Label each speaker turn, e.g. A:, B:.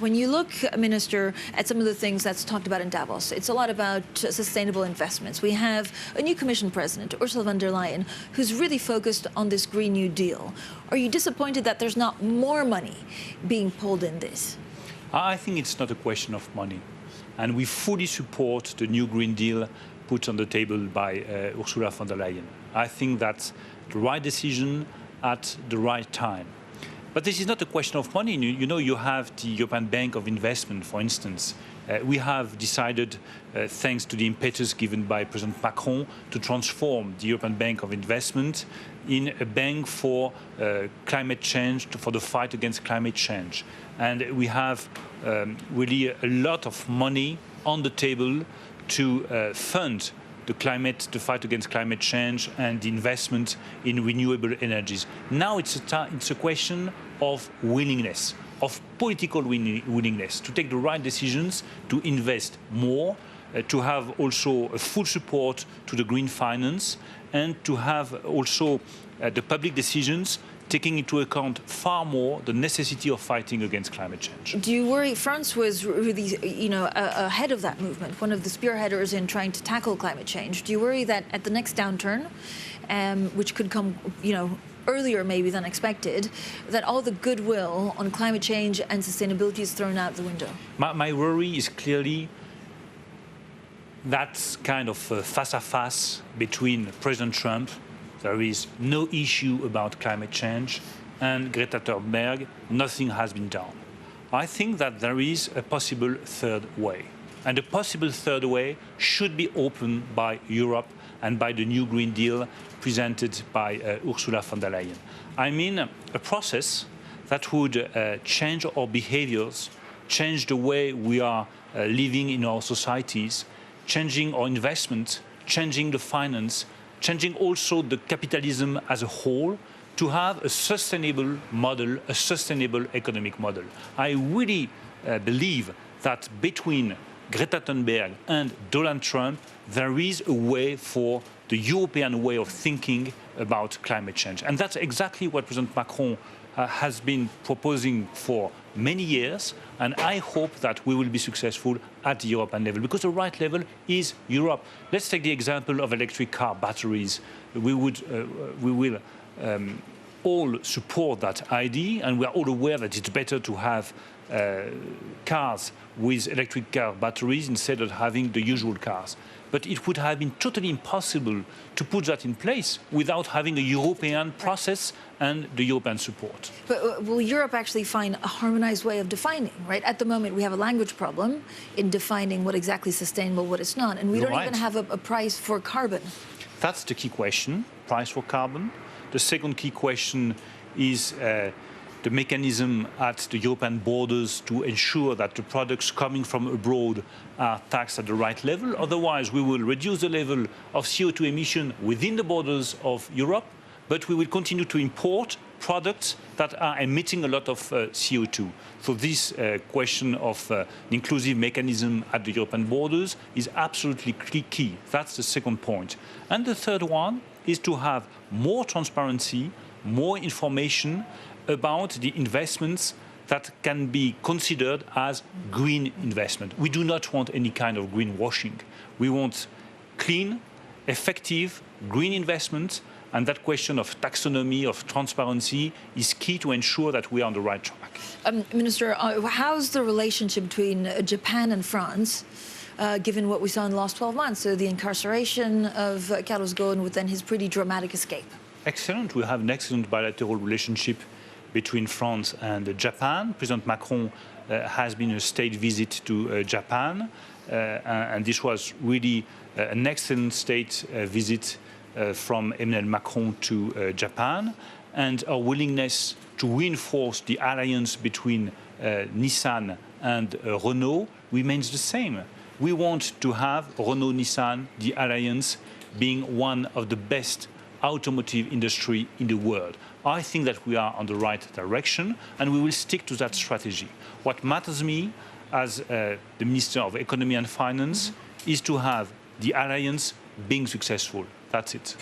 A: When you look, Minister, at some of the things that's talked about in Davos, it's a lot about sustainable investments. We have a new Commission President, Ursula von der Leyen, who's really focused on this Green New Deal. Are you disappointed that there's not more money being pulled in this?
B: I think it's not a question of money. And we fully support the new Green Deal put on the table by Ursula von der Leyen. I think that's the right decision at the right time. But this is not a question of money. You know, you have the European Bank of Investment, for instance. We have decided, thanks to the impetus given by President Macron, to transform the European Bank of Investment in a bank for climate change, for the fight against climate change. And we have really a lot of money on the table to fund the fight against climate change and the investment in renewable energies. Now it's a question of willingness, of political willingness to take the right decisions, to invest more, to have also a full support to the green finance, and to have also the public decisions taking into account far more the necessity of fighting against climate change.
A: Do you worry? France was really, ahead of that movement, one of the spearheaders in trying to tackle climate change. Do you worry that at the next downturn, which could come, earlier maybe than expected, that all the goodwill on climate change and sustainability is thrown out the window?
B: My worry is clearly that kind of face-à-face between President Trump. There is no issue about climate change, and Greta Thunberg, nothing has been done. I think that there is a possible third way. And the possible third way should be opened by Europe and by the new Green Deal presented by Ursula von der Leyen. I mean, a process that would change our behaviors, change the way we are living in our societies, changing our investment, changing the finance, changing also the capitalism as a whole, to have a sustainable model, a sustainable economic model. I really believe that between Greta Thunberg and Donald Trump, there is a way for the European way of thinking about climate change. And that's exactly what President Macron has been proposing for many years, and I hope that we will be successful at the European level, because the right level is Europe. Let's take the example of electric car batteries. We will all support that idea, and we are all aware that it's better to have cars with electric car batteries instead of having the usual cars. But it would have been totally impossible to put that in place without having a European process and the European support.
A: But will Europe actually find a harmonized way of defining, right? At the moment, we have a language problem in defining what exactly is sustainable, what it's not. And we don't even have a price for carbon.
B: That's the key question, price for carbon. The second key question is the mechanism at the European borders to ensure that the products coming from abroad are taxed at the right level. Otherwise, we will reduce the level of CO2 emission within the borders of Europe, but we will continue to import products that are emitting a lot of CO2. So this question of the inclusive mechanism at the European borders is absolutely key. That's the second point. And the third one is to have more transparency, more information about the investments that can be considered as green investment. We do not want any kind of greenwashing. We want clean, effective green investments, and that question of taxonomy, of transparency, is key to ensure that we are on the right track.
A: Minister, how's the relationship between Japan and France, given what we saw in the last 12 months, so the incarceration of Carlos Ghosn with then his pretty dramatic escape?
B: Excellent. We have an excellent bilateral relationship between France and Japan. President Macron has been a state visit to Japan, and this was really an excellent state visit from Emmanuel Macron to Japan. And our willingness to reinforce the alliance between Nissan and Renault remains the same. We want to have Renault-Nissan, the alliance, being one of the best automotive industry in the world. I think that we are on the right direction, and we will stick to that strategy. What matters me as the Minister of Economy and Finance is to have the alliance being successful. That's it.